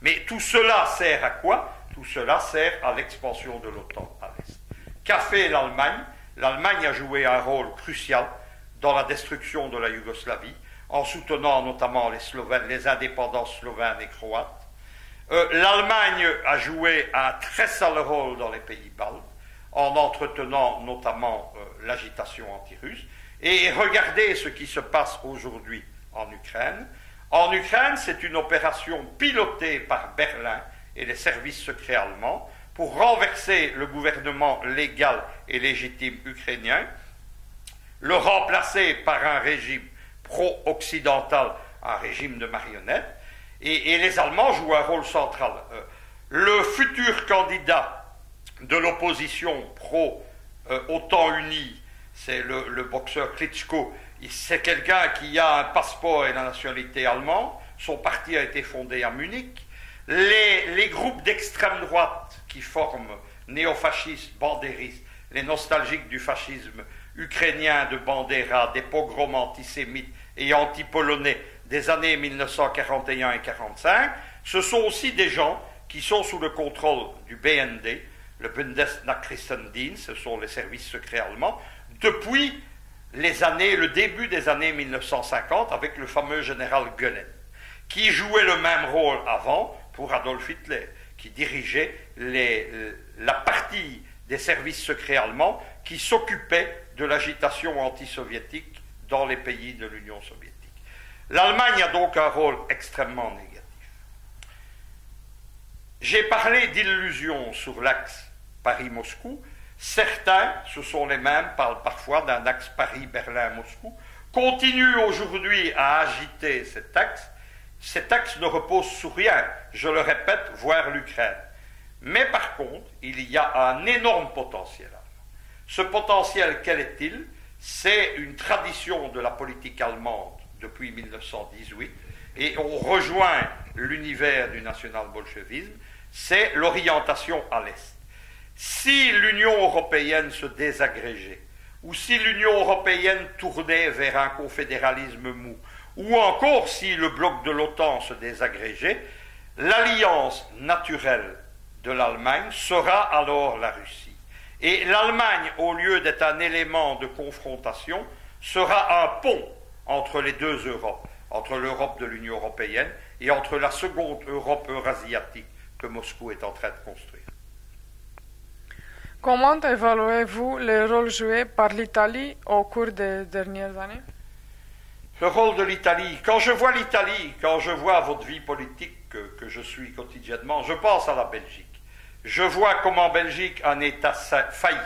Mais tout cela sert à quoi? Tout cela sert à l'expansion de l'OTAN à l'Est. Qu'a fait l'Allemagne? L'Allemagne a joué un rôle crucial dans la destruction de la Yougoslavie, en soutenant notamment les indépendances slovènes et croates. L'Allemagne a joué un très sale rôle dans les pays baltes, en entretenant notamment l'agitation anti-russe. Et regardez ce qui se passe aujourd'hui en Ukraine. En Ukraine, c'est une opération pilotée par Berlin et les services secrets allemands pour renverser le gouvernement légal et légitime ukrainien, le remplacer par un régime pro-occidental, un régime de marionnettes, et les Allemands jouent un rôle central. Le futur candidat de l'opposition pro-OTAN unie, c'est le boxeur Klitschko. C'est quelqu'un qui a un passeport et la nationalité allemande. Son parti a été fondé à Munich. Les groupes d'extrême droite qui forment néofascistes, bandéristes, les nostalgiques du fascisme ukrainien de Bandera, des pogroms antisémites et anti-polonais des années 1941 et 1945, ce sont aussi des gens qui sont sous le contrôle du BND, le Bundesnachrichtendienst, ce sont les services secrets allemands, depuis le début des années 1950 avec le fameux général Göring, qui jouait le même rôle avant pour Adolf Hitler, qui dirigeait la partie des services secrets allemands qui s'occupait de l'agitation anti-soviétique dans les pays de l'Union soviétique. L'Allemagne a donc un rôle extrêmement négatif. J'ai parlé d'illusions sur l'axe Paris-Moscou. Certains, ce sont les mêmes, parlent parfois d'un axe Paris-Berlin-Moscou, continuent aujourd'hui à agiter cet axe. Cet axe ne repose sur rien, je le répète, voire l'Ukraine. Mais par contre, il y a un énorme potentiel. Ce potentiel, quel est-il? C'est une tradition de la politique allemande depuis 1918, et on rejoint l'univers du national-bolchevisme, c'est l'orientation à l'Est. Si l'Union européenne se désagrégeait, ou si l'Union européenne tournait vers un confédéralisme mou, ou encore si le bloc de l'OTAN se désagrégeait, l'alliance naturelle de l'Allemagne sera alors la Russie. Et l'Allemagne, au lieu d'être un élément de confrontation, sera un pont entre les deux Europes, entre l'Europe de l'Union européenne et entre la seconde Europe eurasiatique que Moscou est en train de construire. Comment évaluez-vous le rôle joué par l'Italie au cours des dernières années? Le rôle de l'Italie. Quand je vois l'Italie, quand je vois votre vie politique que je suis quotidiennement, je pense à la Belgique. Je vois comment en Belgique un État faillit.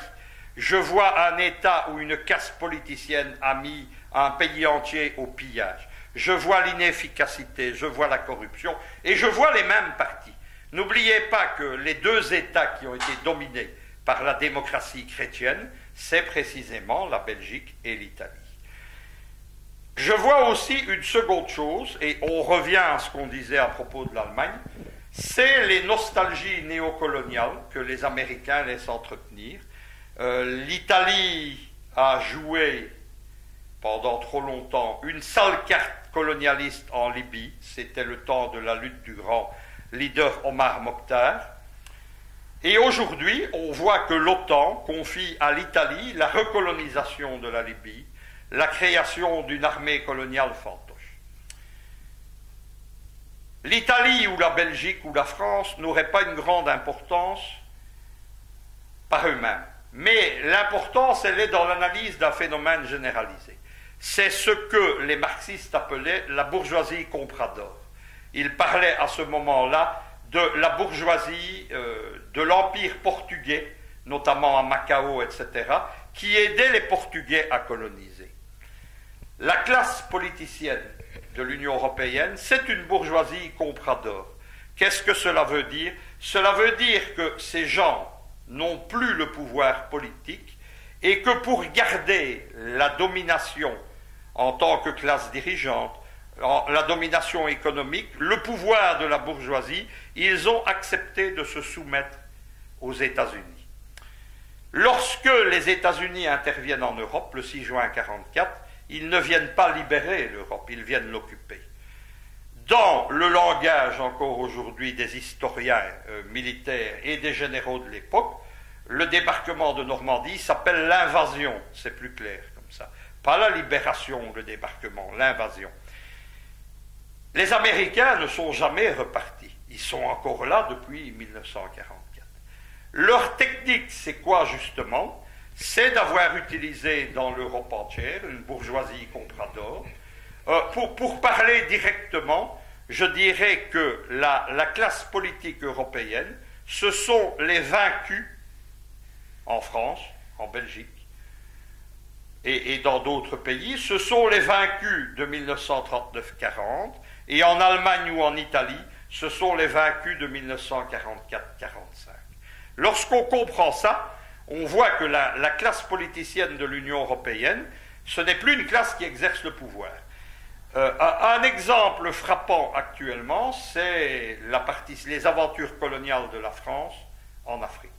Je vois un État où une caste politicienne a mis un pays entier au pillage. Je vois l'inefficacité, je vois la corruption, et je vois les mêmes partis. N'oubliez pas que les deux États qui ont été dominés par la démocratie chrétienne, c'est précisément la Belgique et l'Italie. Je vois aussi une seconde chose, et on revient à ce qu'on disait à propos de l'Allemagne, c'est les nostalgies néocoloniales que les Américains laissent entretenir. L'Italie a joué pendant trop longtemps une sale carte colonialiste en Libye, c'était le temps de la lutte du grand leader Omar Mokhtar. Et aujourd'hui, on voit que l'OTAN confie à l'Italie la recolonisation de la Libye, la création d'une armée coloniale fantoche. L'Italie ou la Belgique ou la France n'auraient pas une grande importance par eux-mêmes. Mais l'importance, elle est dans l'analyse d'un phénomène généralisé. C'est ce que les marxistes appelaient la bourgeoisie comprador. Ils parlaient à ce moment-là de la bourgeoisie de l'Empire portugais, notamment à Macao, etc., qui aidait les Portugais à coloniser. La classe politicienne de l'Union européenne, c'est une bourgeoisie comprador. Qu'est-ce que cela veut dire? Cela veut dire que ces gens n'ont plus le pouvoir politique et que pour garder la domination en tant que classe dirigeante, la domination économique, le pouvoir de la bourgeoisie, ils ont accepté de se soumettre aux États-Unis. Lorsque les États-Unis interviennent en Europe, le 6 juin 1944, ils ne viennent pas libérer l'Europe, ils viennent l'occuper. Dans le langage encore aujourd'hui des historiens militaires et des généraux de l'époque, le débarquement de Normandie s'appelle l'invasion, c'est plus clair comme ça. Pas la libération, le débarquement, l'invasion. Les Américains ne sont jamais repartis. Ils sont encore là depuis 1944. Leur technique, c'est quoi justement? C'est d'avoir utilisé dans l'Europe entière une bourgeoisie comprador. Pour parler directement, je dirais que la classe politique européenne, ce sont les vaincus en France, en Belgique et dans d'autres pays, ce sont les vaincus de 1939-40, et en Allemagne ou en Italie, ce sont les vaincus de 1944-45. Lorsqu'on comprend ça, on voit que la classe politicienne de l'Union européenne, ce n'est plus une classe qui exerce le pouvoir. Un exemple frappant actuellement, c'est les aventures coloniales de la France en Afrique.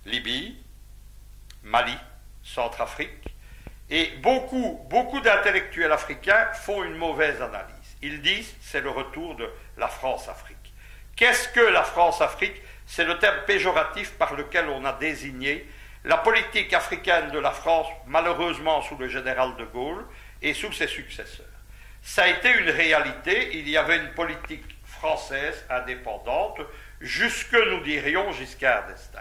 Libye, Mali, Centrafrique, et beaucoup d'intellectuels africains font une mauvaise analyse. Ils disent c'est le retour de la France-Afrique. Qu'est-ce que la France-Afrique? C'est le terme péjoratif par lequel on a désigné la politique africaine de la France, malheureusement sous le général de Gaulle et sous ses successeurs. Ça a été une réalité, il y avait une politique française indépendante, jusque, nous dirions, Giscard d'Estaing.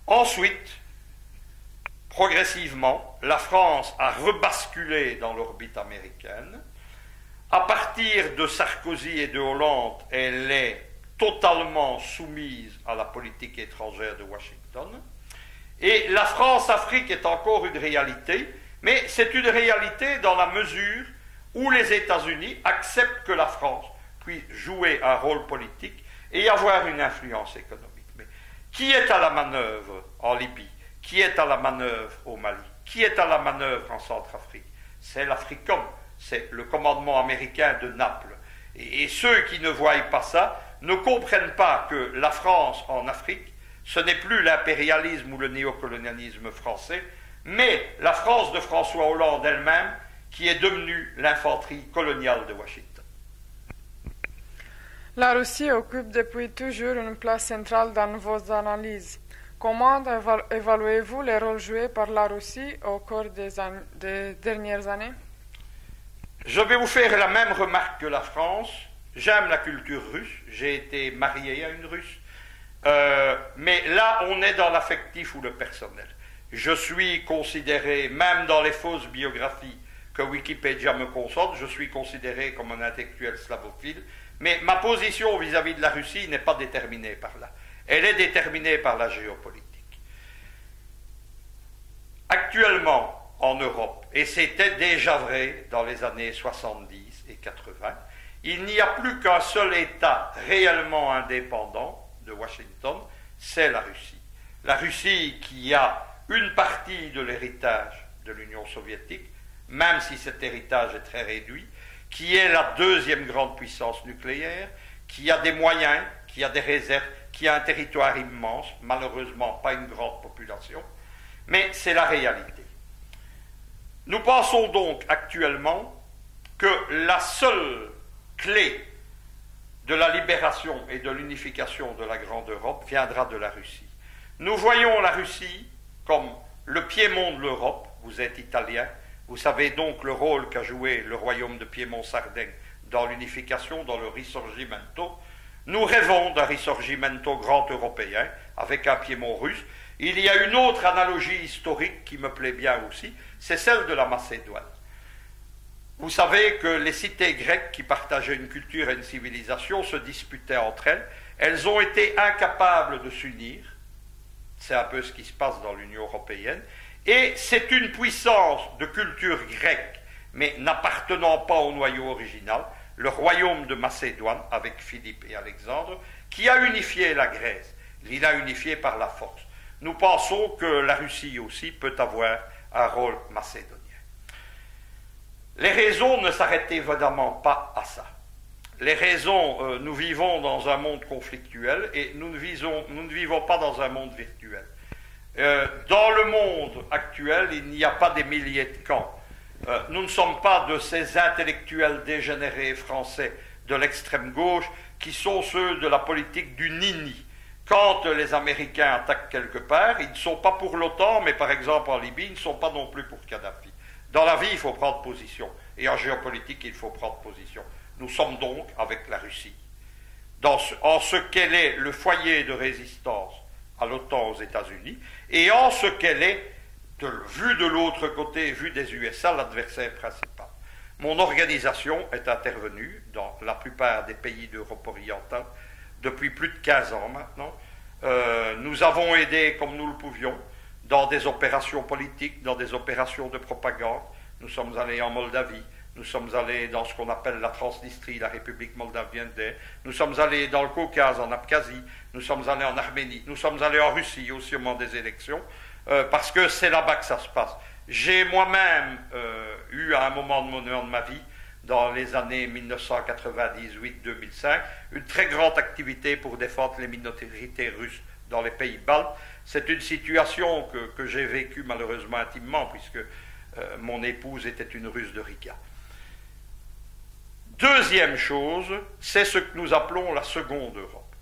Ensuite, progressivement, la France a rebasculé dans l'orbite américaine. À partir de Sarkozy et de Hollande, elle est totalement soumise à la politique étrangère de Washington. Et la France-Afrique est encore une réalité, mais c'est une réalité dans la mesure où les États-Unis acceptent que la France puisse jouer un rôle politique et avoir une influence économique. Mais qui est à la manœuvre en Libye? Qui est à la manœuvre au Mali? Qui est à la manœuvre en Centrafrique? C'est l'Africom, c'est le commandement américain de Naples. Et ceux qui ne voient pas ça ne comprennent pas que la France en Afrique, ce n'est plus l'impérialisme ou le néocolonialisme français, mais la France de François Hollande elle-même qui est devenue l'infanterie coloniale de Washington. La Russie occupe depuis toujours une place centrale dans vos analyses. Comment évaluez-vous les rôles joués par la Russie au cours des dernières années? Je vais vous faire la même remarque que la France. J'aime la culture russe, j'ai été marié à une russe, mais là on est dans l'affectif ou le personnel. Je suis considéré, même dans les fausses biographies que Wikipédia me concentre, je suis considéré comme un intellectuel slavophile, mais ma position vis-à-vis de la Russie n'est pas déterminée par là. Elle est déterminée par la géopolitique. Actuellement, en Europe, et c'était déjà vrai dans les années 70 et 80, il n'y a plus qu'un seul État réellement indépendant de Washington, c'est la Russie. La Russie qui a une partie de l'héritage de l'Union soviétique, même si cet héritage est très réduit, qui est la deuxième grande puissance nucléaire, qui a des moyens, qui a des réserves, qui a un territoire immense, malheureusement pas une grande population, mais c'est la réalité. Nous pensons donc actuellement que la seule clé de la libération et de l'unification de la Grande Europe viendra de la Russie. Nous voyons la Russie comme le Piémont de l'Europe. Vous êtes italien, vous savez donc le rôle qu'a joué le royaume de Piémont-Sardaigne dans l'unification, dans le Risorgimento. Nous rêvons d'un Risorgimento grand européen avec un Piémont russe. Il y a une autre analogie historique qui me plaît bien aussi, c'est celle de la Macédoine. Vous savez que les cités grecques qui partageaient une culture et une civilisation se disputaient entre elles. Elles ont été incapables de s'unir. C'est un peu ce qui se passe dans l'Union européenne. Et c'est une puissance de culture grecque, mais n'appartenant pas au noyau original, le royaume de Macédoine, avec Philippe et Alexandre, qui a unifié la Grèce. Il l'a unifié par la force. nous pensons que la Russie aussi peut avoir un rôle macédonien. Les raisons ne s'arrêtent évidemment pas à ça. Les raisons, nous vivons dans un monde conflictuel et nous ne vivons pas dans un monde virtuel. Dans le monde actuel, il n'y a pas des milliers de camps. Nous ne sommes pas de ces intellectuels dégénérés français de l'extrême gauche qui sont ceux de la politique du nini. Quand les Américains attaquent quelque part, ils ne sont pas pour l'OTAN, mais par exemple en Libye, ils ne sont pas non plus pour Kadhafi. Dans la vie, il faut prendre position. Et en géopolitique, il faut prendre position. Nous sommes donc avec la Russie. En ce qu'elle est le foyer de résistance à l'OTAN aux États-Unis, et en ce qu'elle est, vu de l'autre côté, vu des USA, l'adversaire principal. Mon organisation est intervenue dans la plupart des pays d'Europe orientale depuis plus de 15 ans maintenant. Nous avons aidé comme nous le pouvions dans des opérations politiques, dans des opérations de propagande. Nous sommes allés en Moldavie, nous sommes allés dans ce qu'on appelle la Transnistrie, la République moldavienne d'Est, nous sommes allés dans le Caucase, en Abkhazie, nous sommes allés en Arménie, nous sommes allés en Russie aussi au moment des élections, parce que c'est là-bas que ça se passe. J'ai moi-même eu à un moment de ma vie, dans les années 1998-2005, une très grande activité pour défendre les minorités russes dans les pays baltes. C'est une situation que j'ai vécue malheureusement intimement, puisque mon épouse était une Russe de Riga. Deuxième chose, c'est ce que nous appelons la seconde Europe.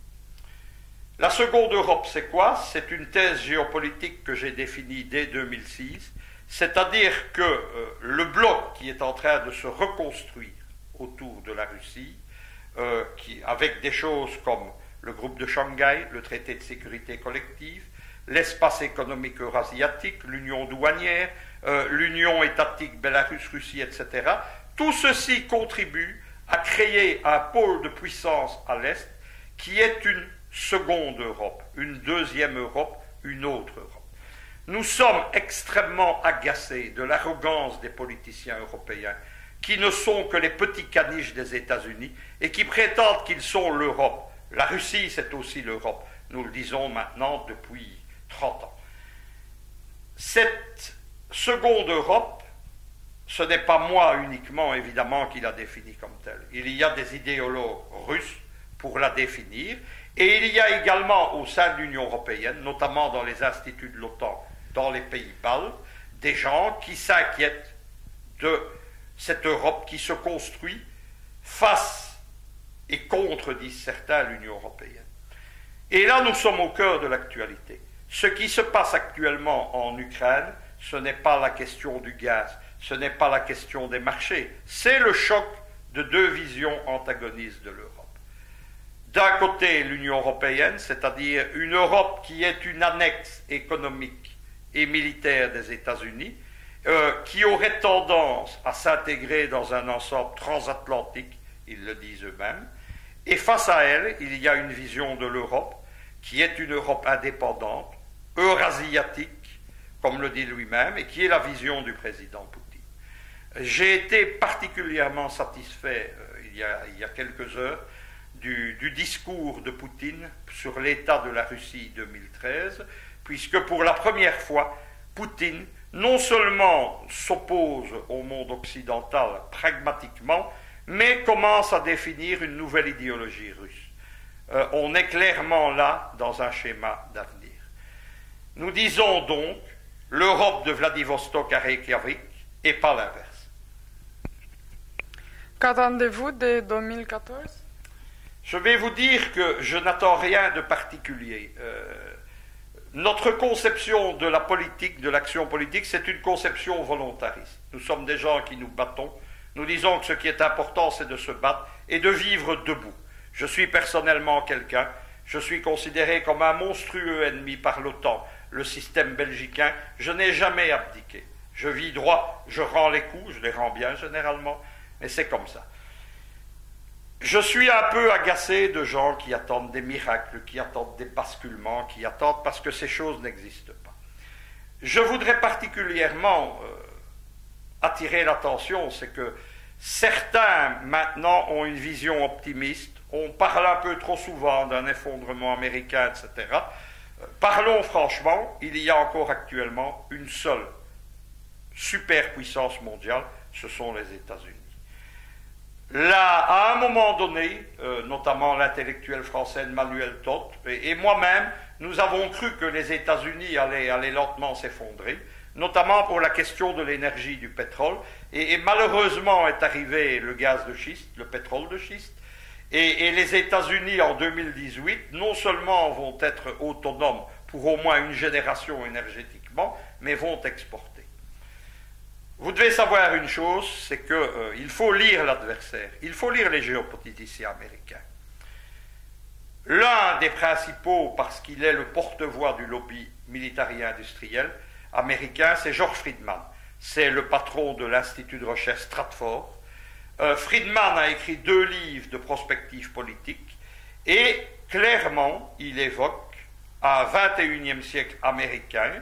La seconde Europe, c'est quoi? C'est une thèse géopolitique que j'ai définie dès 2006, c'est-à-dire que le bloc qui est en train de se reconstruire autour de la Russie, avec des choses comme le groupe de Shanghai, le traité de sécurité collective, l'espace économique eurasiatique, l'union douanière, l'union étatique Bélarus-Russie, etc. Tout ceci contribue à créer un pôle de puissance à l'Est qui est une seconde Europe, une deuxième Europe, une autre Europe. Nous sommes extrêmement agacés de l'arrogance des politiciens européens qui ne sont que les petits caniches des États-Unis et qui prétendent qu'ils sont l'Europe. La Russie, c'est aussi l'Europe. Nous le disons maintenant depuis 30 ans. Cette seconde Europe, ce n'est pas moi uniquement, évidemment, qui la définie comme telle. Il y a des idéologues russes pour la définir, et il y a également au sein de l'Union européenne, notamment dans les instituts de l'OTAN, dans les pays baltes, des gens qui s'inquiètent de cette Europe qui se construit face et contre, disent certains, l'Union européenne. Et là, nous sommes au cœur de l'actualité. Ce qui se passe actuellement en Ukraine, ce n'est pas la question du gaz, ce n'est pas la question des marchés, c'est le choc de deux visions antagonistes de l'Europe. D'un côté, l'Union européenne, c'est-à-dire une Europe qui est une annexe économique et militaire des États-Unis, qui aurait tendance à s'intégrer dans un ensemble transatlantique, ils le disent eux-mêmes, et face à elle, il y a une vision de l'Europe qui est une Europe indépendante, eurasiatique, comme le dit lui-même, et qui est la vision du président Poutine. J'ai été particulièrement satisfait, il y a quelques heures, du discours de Poutine sur l'état de la Russie 2013, puisque pour la première fois, Poutine non seulement s'oppose au monde occidental pragmatiquement, mais commence à définir une nouvelle idéologie russe. On est clairement là dans un schéma d'avenir. Nous disons donc l'Europe de Vladivostok à Reykjavik et pas l'inverse. Qu'attendez-vous de 2014? Je vais vous dire que je n'attends rien de particulier. Notre conception de la politique, de l'action politique, c'est une conception volontariste. Nous sommes des gens qui nous battons. Nous disons que ce qui est important, c'est de se battre et de vivre debout. Je suis personnellement quelqu'un, je suis considéré comme un monstrueux ennemi par l'OTAN, le système belgicain. Je n'ai jamais abdiqué. Je vis droit, je rends les coups, je les rends bien généralement, mais c'est comme ça. Je suis un peu agacé de gens qui attendent des miracles, qui attendent des basculements, qui attendent parce que ces choses n'existent pas. Je voudrais particulièrement attirer l'attention, c'est que certains maintenant ont une vision optimiste, on parle un peu trop souvent d'un effondrement américain, etc. Parlons franchement, il y a encore actuellement une seule superpuissance mondiale, ce sont les États-Unis. Là, à un moment donné, notamment l'intellectuel français Emmanuel Todt et moi-même, nous avons cru que les États-Unis allaient lentement s'effondrer, notamment pour la question de l'énergie du pétrole, et malheureusement est arrivé le gaz de schiste, le pétrole de schiste, et les États-Unis en 2018, non seulement vont être autonomes pour au moins une génération énergétiquement, mais vont exporter. Vous devez savoir une chose, c'est qu'il faut lire l'adversaire, il faut lire les géopoliticiens américains. L'un des principaux, parce qu'il est le porte-voix du lobby militari-industriel américain, c'est George Friedman. C'est le patron de l'Institut de recherche Stratford. Friedman a écrit 2 livres de prospective politique et clairement, il évoque un 21e siècle américain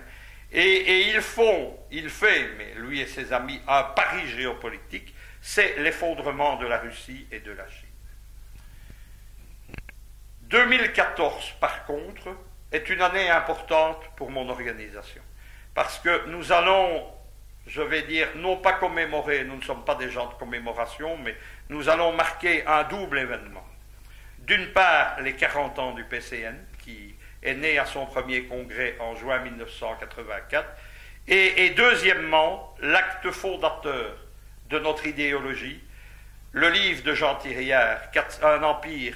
et il fait, mais lui et ses amis, un pari géopolitique, c'est l'effondrement de la Russie et de la Chine. 2014, par contre, est une année importante pour mon organisation. Parce que nous allons, je vais dire, non pas commémorer, nous ne sommes pas des gens de commémoration, mais nous allons marquer un double événement. D'une part, les 40 ans du PCN, qui est né à son premier congrès en juin 1984, et deuxièmement, l'acte fondateur de notre idéologie, le livre de Jean Thiriard, Un empire,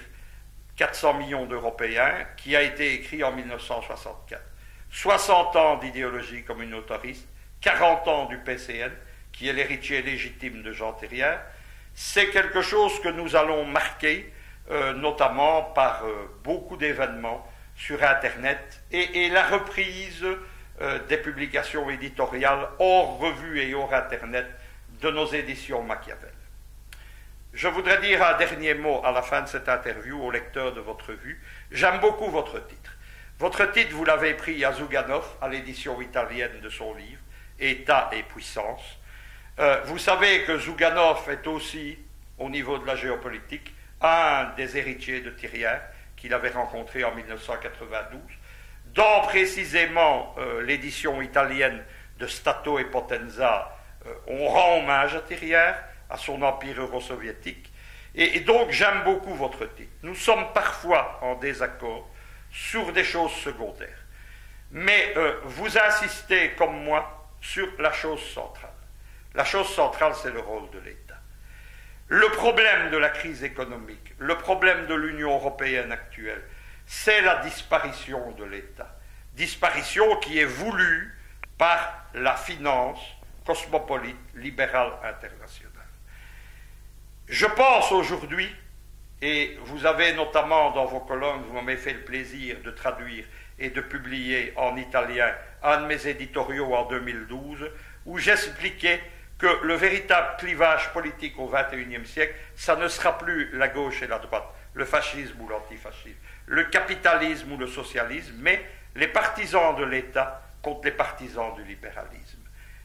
400 millions d'Européens, qui a été écrit en 1964. 60 ans d'idéologie communautariste, 40 ans du PCN, qui est l'héritier légitime de Jean Thiriard, c'est quelque chose que nous allons marquer, notamment par beaucoup d'événements sur Internet et la reprise des publications éditoriales hors revue et hors Internet de nos éditions Machiavel. Je voudrais dire un dernier mot à la fin de cette interview au lecteur de votre revue. J'aime beaucoup votre titre. Votre titre, vous l'avez pris à Zouganov, à l'édition italienne de son livre, État et puissance. Vous savez que Zouganov est aussi, au niveau de la géopolitique, un des héritiers de Thiriard, qu'il avait rencontré en 1992. Dans précisément l'édition italienne de Stato et Potenza, on rend hommage à Thiriard, à son empire euro-soviétique. Et donc j'aime beaucoup votre titre. Nous sommes parfois en désaccord sur des choses secondaires. Mais vous insistez, comme moi, sur la chose centrale. La chose centrale, c'est le rôle de l'État. Le problème de la crise économique, le problème de l'Union européenne actuelle, c'est la disparition de l'État. Disparition qui est voulue par la finance cosmopolite, libérale, internationale. Je pense aujourd'hui, et vous avez notamment dans vos colonnes, vous m'avez fait le plaisir de traduire et de publier en italien un de mes éditoriaux en 2012, où j'expliquais que le véritable clivage politique au XXIe siècle, ça ne sera plus la gauche et la droite, le fascisme ou l'antifascisme, le capitalisme ou le socialisme, mais les partisans de l'État contre les partisans du libéralisme.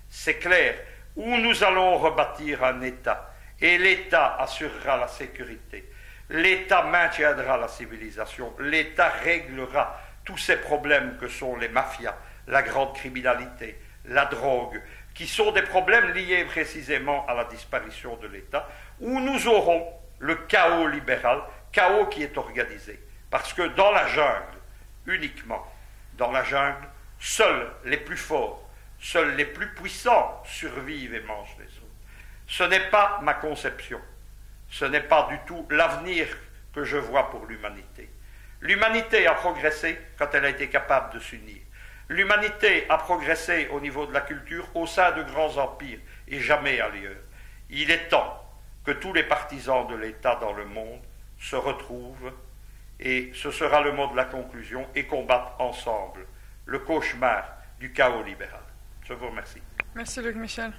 C'est clair, où nous allons rebâtir un État, et l'État assurera la sécurité, l'État maintiendra la civilisation, l'État réglera tous ces problèmes que sont les mafias, la grande criminalité, la drogue, qui sont des problèmes liés précisément à la disparition de l'État, où nous aurons le chaos libéral, chaos qui est organisé. Parce que dans la jungle, uniquement, dans la jungle, seuls les plus forts, seuls les plus puissants survivent et mangent les autres. Ce n'est pas ma conception, ce n'est pas du tout l'avenir que je vois pour l'humanité. L'humanité a progressé quand elle a été capable de s'unir. L'humanité a progressé au niveau de la culture au sein de grands empires et jamais ailleurs. Il est temps que tous les partisans de l'État dans le monde se retrouvent, et ce sera le mot de la conclusion, et combattent ensemble le cauchemar du chaos libéral. Je vous remercie. Merci Luc Michel.